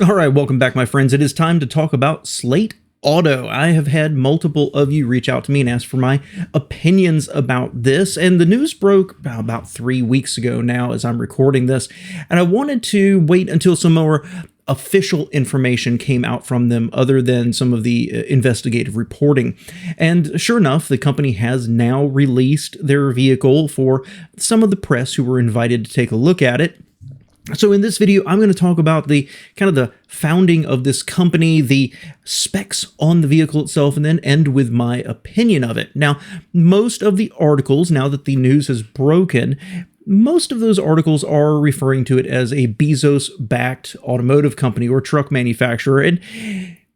All right, welcome back, my friends. It is time to talk about Slate Auto. I have had multiple of you reach out to me and ask for my opinions about this, and the news broke about 3 weeks ago now as I'm recording this, and I wanted to wait until some more official information came out from them other than some of the investigative reporting. And sure enough, the company has now released their vehicle for some of the press who were invited to take a look at it. So in this video, I'm going to talk about the founding of this company, the specs on the vehicle itself, and then end with my opinion of it. Now, most of the articles, now that the news has broken, most of those articles are referring to it as a Bezos-backed automotive company or truck manufacturer. And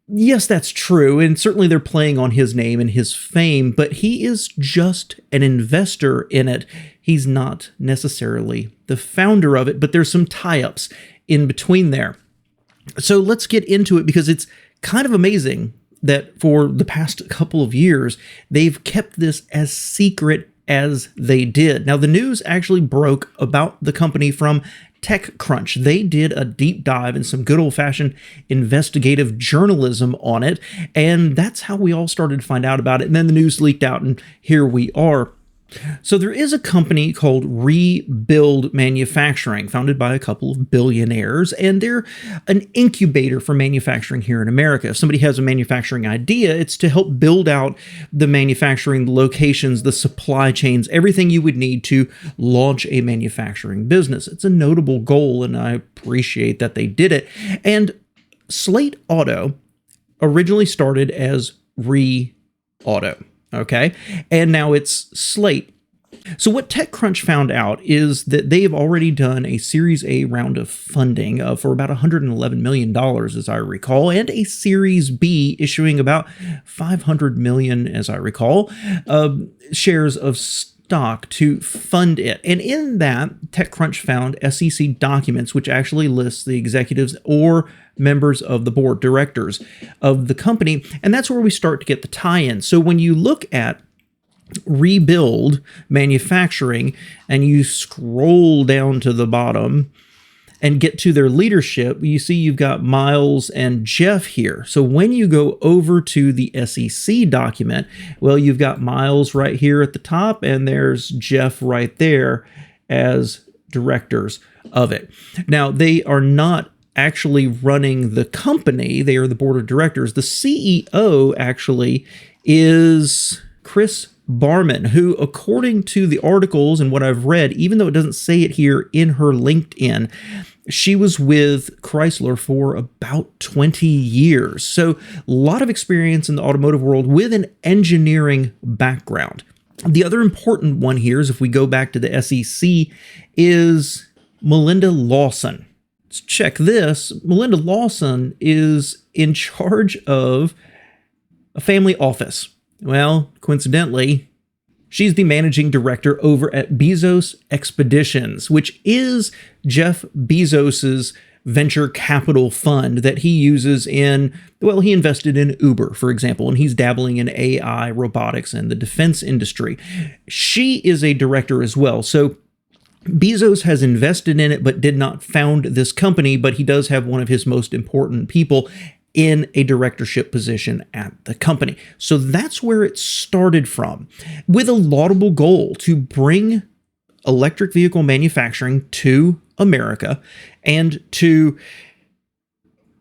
yes, that's true. And certainly they're playing on his name and his fame, but he is just an investor in it. He's not necessarily the founder of it, but there's some tie-ups in between there. So let's get into it, because it's kind of amazing that for the past couple of years, they've kept this as secret as they did. Now, the news actually broke about the company from TechCrunch. They did a deep dive and some good old-fashioned investigative journalism on it, and that's how we all started to find out about it. And then the news leaked out, and here we are. So there is a company called Rebuild Manufacturing, founded by a couple of billionaires, and they're an incubator for manufacturing here in America. If somebody has a manufacturing idea, it's to help build out the manufacturing locations, the supply chains, everything you would need to launch a manufacturing business. It's a notable goal, and I appreciate that they did it. And Slate Auto originally started as Auto. Okay, and now it's Slate. So what TechCrunch found out is that they've already done a Series A round of funding for about $111 million, as I recall, and a Series B issuing about $500 million, as I recall, shares of stock to fund it. And in that, TechCrunch found SEC documents, which actually lists the executives or members of the board directors of the company. And that's where we start to get the tie-in. So when you look at Rebuild Manufacturing and you scroll down to the bottom and get to their leadership, you see you've got Miles and Jeff here. So when you go over to the SEC document, well, you've got Miles right here at the top, and there's Jeff right there as directors of it. Now, they are not actually running the company. They are the board of directors. The CEO actually is Chris Barman, who, according to the articles and what I've read, even though it doesn't say it here in her LinkedIn, she was with Chrysler for about 20 years. So a lot of experience in the automotive world with an engineering background. The other important one here is, if we go back to the SEC, is Melinda Lawson. Let's check this. Melinda Lawson is in charge of a family office. Well, coincidentally, she's the managing director over at Bezos Expeditions, which is Jeff Bezos's venture capital fund that he uses in, well, he invested in Uber, for example, and he's dabbling in AI, robotics, and the defense industry. She is a director as well. So Bezos has invested in it, but did not found this company, but he does have one of his most important people in a directorship position at the company. So that's where it started from, with a laudable goal to bring electric vehicle manufacturing to America and to,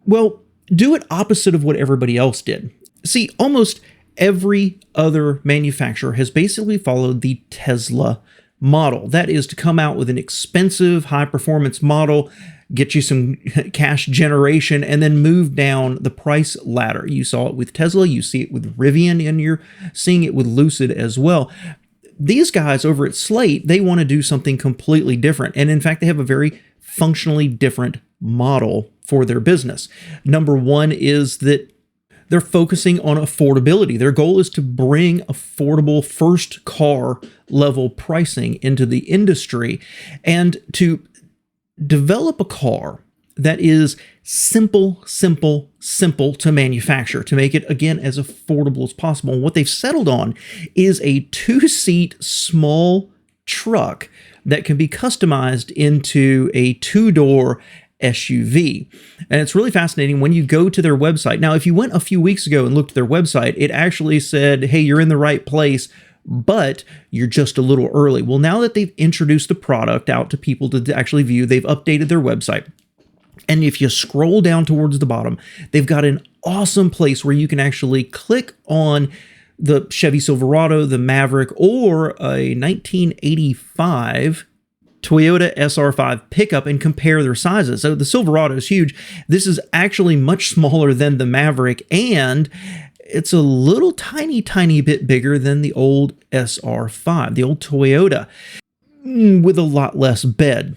well, do it opposite of what everybody else did. See, almost every other manufacturer has basically followed the Tesla model. That is to come out with an expensive, high-performance model, get you some cash generation, and then move down the price ladder. You saw it with Tesla, you see it with Rivian, and you're seeing it with Lucid as well. These guys over at Slate, they want to do something completely different. And in fact, they have a very functionally different model for their business. Number one is that they're focusing on affordability. Their goal is to bring affordable first car level pricing into the industry and to develop a car that is simple to manufacture, to make it, again, as affordable as possible. And what they've settled on is a 2-seat small truck that can be customized into a 2-door SUV. And it's really fascinating when you go to their website. Now, if you went a few weeks ago and looked at their website, it actually said, hey, you're in the right place, but you're just a little early. Well, now that they've introduced the product out to people to actually view, they've updated their website. And if you scroll down towards the bottom, they've got an awesome place where you can actually click on the Chevy Silverado, the Maverick, or a 1985 Toyota SR5 pickup and compare their sizes. So the Silverado is huge. This is actually much smaller than the Maverick, and it's a little tiny bit bigger than the old SR5, the old Toyota, with a lot less bed.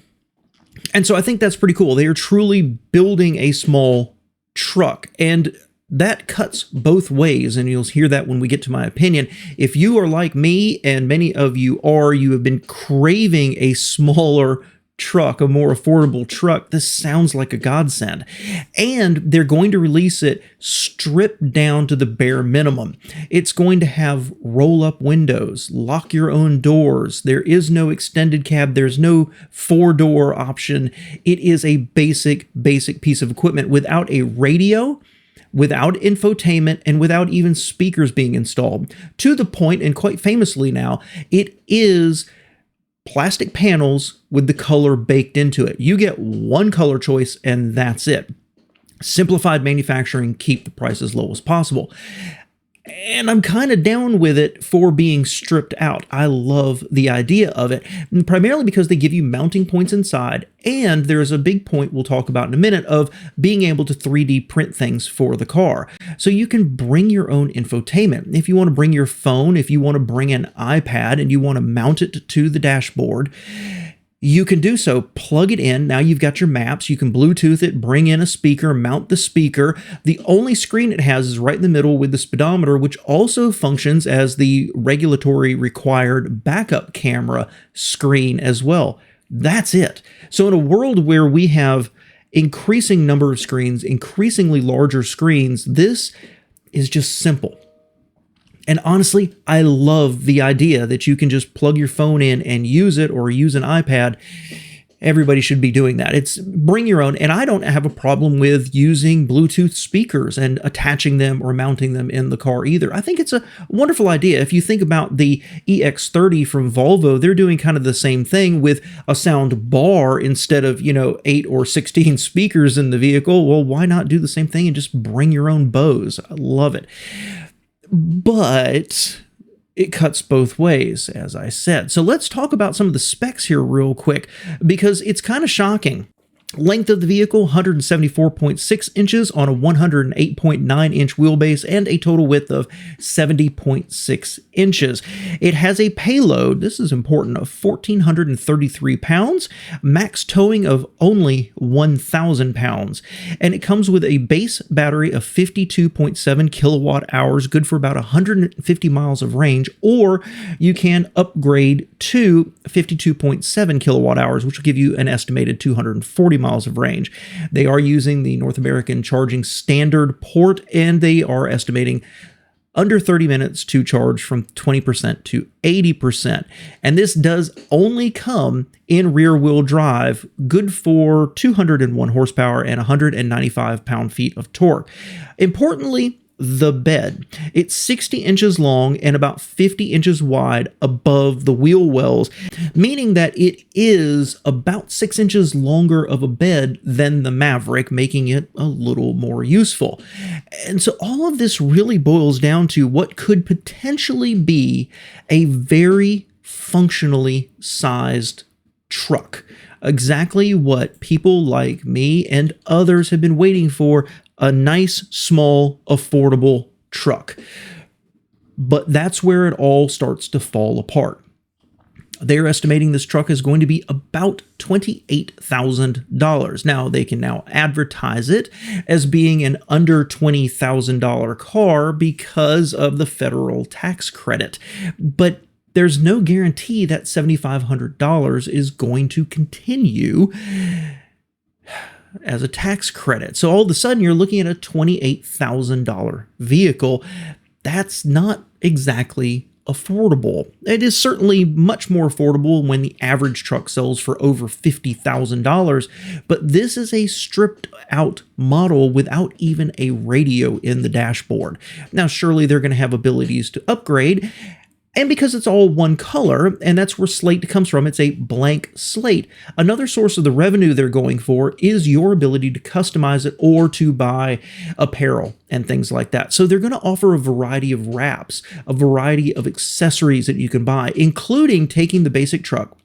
And so I think that's pretty cool. They are truly building a small truck, and that cuts both ways, and you'll hear that when we get to my opinion. If you are like me, and many of you are, you have been craving a smaller truck, a more affordable truck, this sounds like a godsend. And they're going to release it stripped down to the bare minimum. It's going to have roll-up windows, lock your own doors. There is no extended cab. There's no four-door option. It is a basic piece of equipment without a radio, without infotainment, and without even speakers being installed. To the point, and quite famously now, it is plastic panels with the color baked into it. You get one color choice and that's it. Simplified manufacturing, keep the price as low as possible. And I'm kind of down with it for being stripped out. I love the idea of it, primarily because they give you mounting points inside, and there's a big point we'll talk about in a minute of being able to 3D print things for the car. So you can bring your own infotainment. If you want to bring your phone, if you want to bring an iPad and you want to mount it to the dashboard, you can do so. Plug it in. Now you've got your maps. You can Bluetooth it, bring in a speaker, mount the speaker. The only screen it has is right in the middle with the speedometer, which also functions as the regulatory required backup camera screen as well. That's it. So in a world where we have increasing number of screens, increasingly larger screens, this is just simple. And honestly, I love the idea that you can just plug your phone in and use it, or use an iPad. Everybody should be doing that. It's bring your own. And I don't have a problem with using Bluetooth speakers and attaching them or mounting them in the car either. I think it's a wonderful idea. If you think about the EX30 from Volvo, they're doing kind of the same thing with a sound bar instead of, 8 or 16 speakers in the vehicle. Well, why not do the same thing and just bring your own Bose? I love it. But it cuts both ways, as I said. So let's talk about some of the specs here real quick, because it's kind of shocking. Length of the vehicle, 174.6 inches on a 108.9 inch wheelbase and a total width of 70.6 inches. It has a payload, this is important, of 1,433 pounds, max towing of only 1,000 pounds. And it comes with a base battery of 52.7 kilowatt hours, good for about 150 miles of range, or you can upgrade to 52.7 kilowatt hours, which will give you an estimated 240 miles of range. They are using the North American Charging Standard port, and they are estimating under 30 minutes to charge from 20% to 80%. And this does only come in rear-wheel drive, good for 201 horsepower and 195 pound-feet of torque. Importantly, the bed. It's 60 inches long and about 50 inches wide above the wheel wells, meaning that it is about 6 inches longer of a bed than the Maverick, making it a little more useful. And so all of this really boils down to what could potentially be a very functionally sized truck. Exactly what people like me and others have been waiting for, a nice, small, affordable truck. But that's where it all starts to fall apart. They're estimating this truck is going to be about $28,000. Now, they can now advertise it as being an under $20,000 car because of the federal tax credit. But there's no guarantee that $7,500 is going to continue as a tax credit. So all of a sudden you're looking at a $28,000 vehicle. That's not exactly affordable. It is certainly much more affordable when the average truck sells for over $50,000, but this is a stripped out model without even a radio in the dashboard. Now, surely they're going to have abilities to upgrade, and because it's all one color, and that's where Slate comes from, it's a blank slate. Another source of the revenue they're going for is your ability to customize it or to buy apparel and things like that. So they're going to offer a variety of wraps, a variety of accessories that you can buy, including taking the basic truck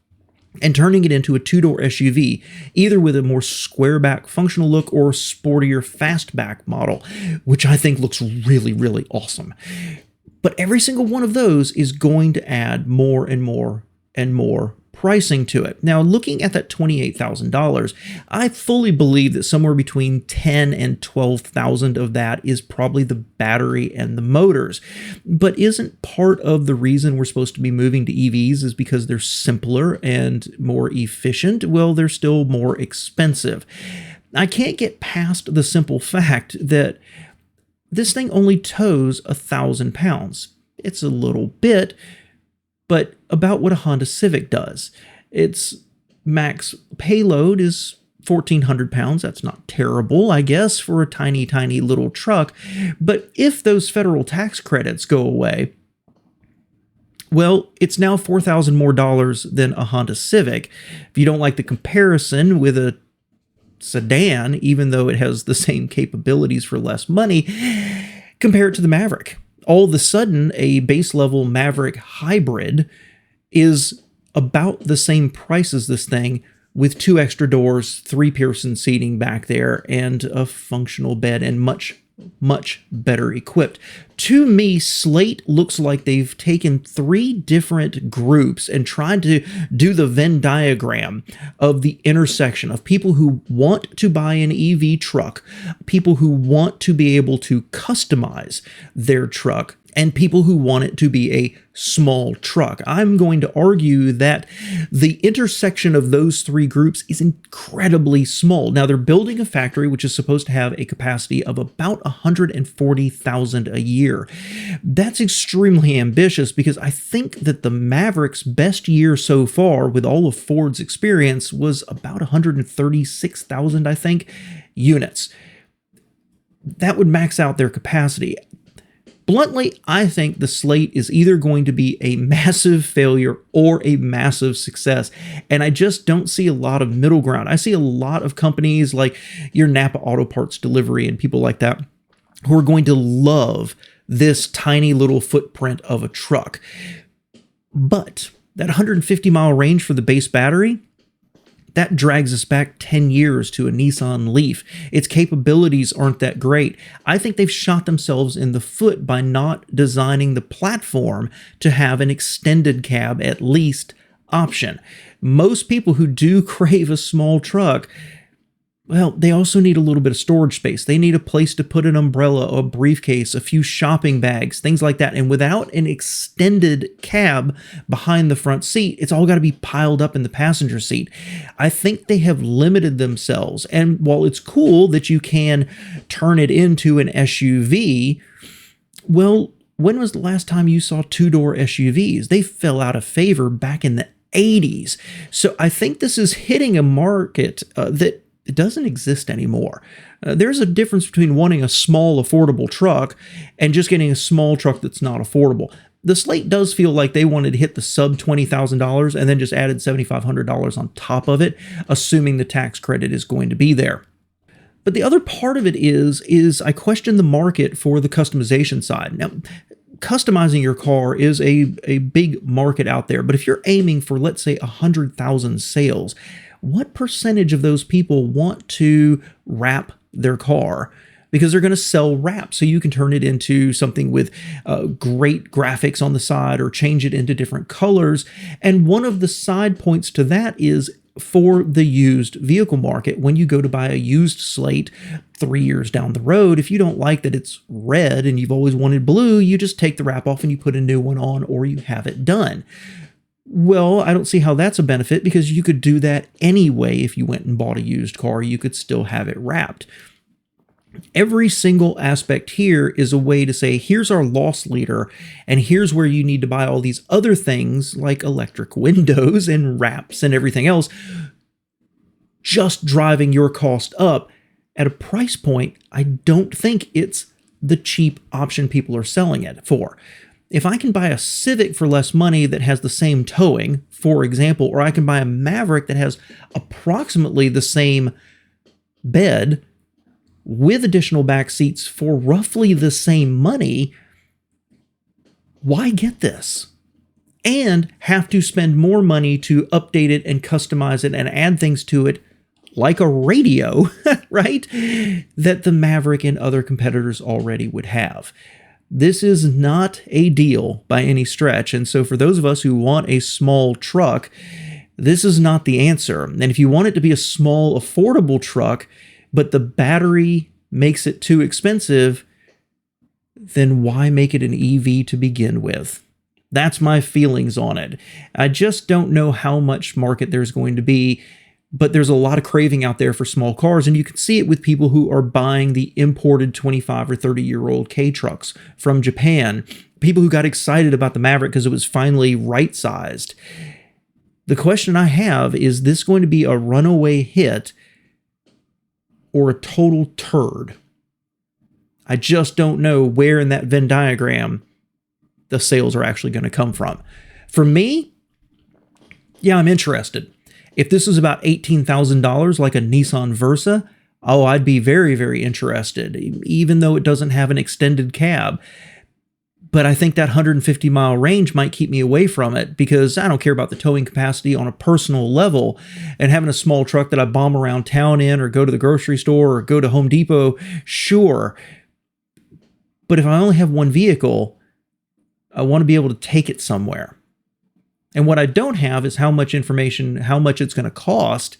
and turning it into a two-door SUV, either with a more square-back functional look or sportier fastback model, which I think looks really, really awesome. But every single one of those is going to add more and more and more pricing to it. Now, looking at that $28,000, I fully believe that somewhere between $10,000 and $12,000 of that is probably the battery and the motors. But isn't part of the reason we're supposed to be moving to EVs is because they're simpler and more efficient? Well, they're still more expensive. I can't get past the simple fact that this thing only tows 1,000 pounds. It's a little bit, but about what a Honda Civic does. Its max payload is 1,400 pounds. That's not terrible, I guess, for a tiny, tiny little truck. But if those federal tax credits go away, well, it's now $4,000 more than a Honda Civic. If you don't like the comparison with a sedan, even though it has the same capabilities for less money, compare it to the Maverick. All of a sudden, a base level Maverick hybrid is about the same price as this thing, with 2 extra doors, 3-person seating back there, and a functional bed, and much better equipped. To me, Slate looks like they've taken 3 different groups and tried to do the Venn diagram of the intersection of people who want to buy an EV truck, people who want to be able to customize their truck, and people who want it to be a small truck. I'm going to argue that the intersection of those 3 groups is incredibly small. Now, they're building a factory which is supposed to have a capacity of about 140,000 a year. That's extremely ambitious because I think that the Maverick's best year so far with all of Ford's experience was about 136,000, I think, units. That would max out their capacity. Bluntly, I think the Slate is either going to be a massive failure or a massive success, and I just don't see a lot of middle ground. I see a lot of companies like your Napa Auto Parts Delivery and people like that who are going to love this tiny little footprint of a truck. But that 150-mile range for the base battery, that drags us back 10 years to a Nissan Leaf. Its capabilities aren't that great. I think they've shot themselves in the foot by not designing the platform to have an extended cab at least option. Most people who do crave a small truck, well, they also need a little bit of storage space. They need a place to put an umbrella, a briefcase, a few shopping bags, things like that. And without an extended cab behind the front seat, it's all got to be piled up in the passenger seat. I think they have limited themselves. And while it's cool that you can turn it into an SUV, well, when was the last time you saw 2-door SUVs? They fell out of favor back in the 80s. So I think this is hitting a market that it doesn't exist anymore. There's a difference between wanting a small, affordable truck and just getting a small truck that's not affordable. The Slate does feel like they wanted to hit the sub $20,000 and then just added $7,500 on top of it, assuming the tax credit is going to be there. But the other part of it is I question the market for the customization side. Now, customizing your car is a big market out there, but if you're aiming for, let's say, 100,000 sales, what percentage of those people want to wrap their car? Because they're going to sell wrap, so you can turn it into something with great graphics on the side or change it into different colors. And one of the side points to that is for the used vehicle market. When you go to buy a used Slate 3 years down the road, if you don't like that it's red and you've always wanted blue, you just take the wrap off and you put a new one on, or you have it done. Well, I don't see how that's a benefit, because you could do that anyway. If you went and bought a used car, you could still have it wrapped. Every single aspect here is a way to say, here's our loss leader, and here's where you need to buy all these other things like electric windows and wraps and everything else, just driving your cost up at a price point I don't think it's the cheap option people are selling it for. If I can buy a Civic for less money that has the same towing, for example, or I can buy a Maverick that has approximately the same bed with additional back seats for roughly the same money, why get this? And have to spend more money to update it and customize it and add things to it, like a radio, right? That the Maverick and other competitors already would have. This is not a deal by any stretch. And so for those of us who want a small truck, this is not the answer. And if you want it to be a small, affordable truck, but the battery makes it too expensive, then why make it an EV to begin with? That's my feelings on it. I just don't know how much market there's going to be, but there's a lot of craving out there for small cars, and you can see it with people who are buying the imported 25 or 30-year-old K trucks from Japan, people who got excited about the Maverick because it was finally right-sized. The question I have, is this going to be a runaway hit or a total turd? I just don't know where in that Venn diagram the sales are actually going to come from. For me, yeah, I'm interested. If this was about $18,000 like a Nissan Versa, oh, I'd be very, very interested, even though it doesn't have an extended cab. But I think that 150-mile range might keep me away from it because I don't care about the towing capacity on a personal level. And having a small truck that I bomb around town in or go to the grocery store or go to Home Depot, sure. But if I only have one vehicle, I want to be able to take it somewhere. And what I don't have is how much information, how much it's going to cost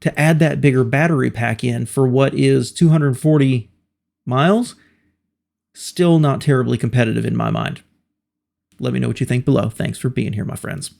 to add that bigger battery pack in for what is 240 miles. Still not terribly competitive in my mind. Let me know what you think below. Thanks for being here, my friends.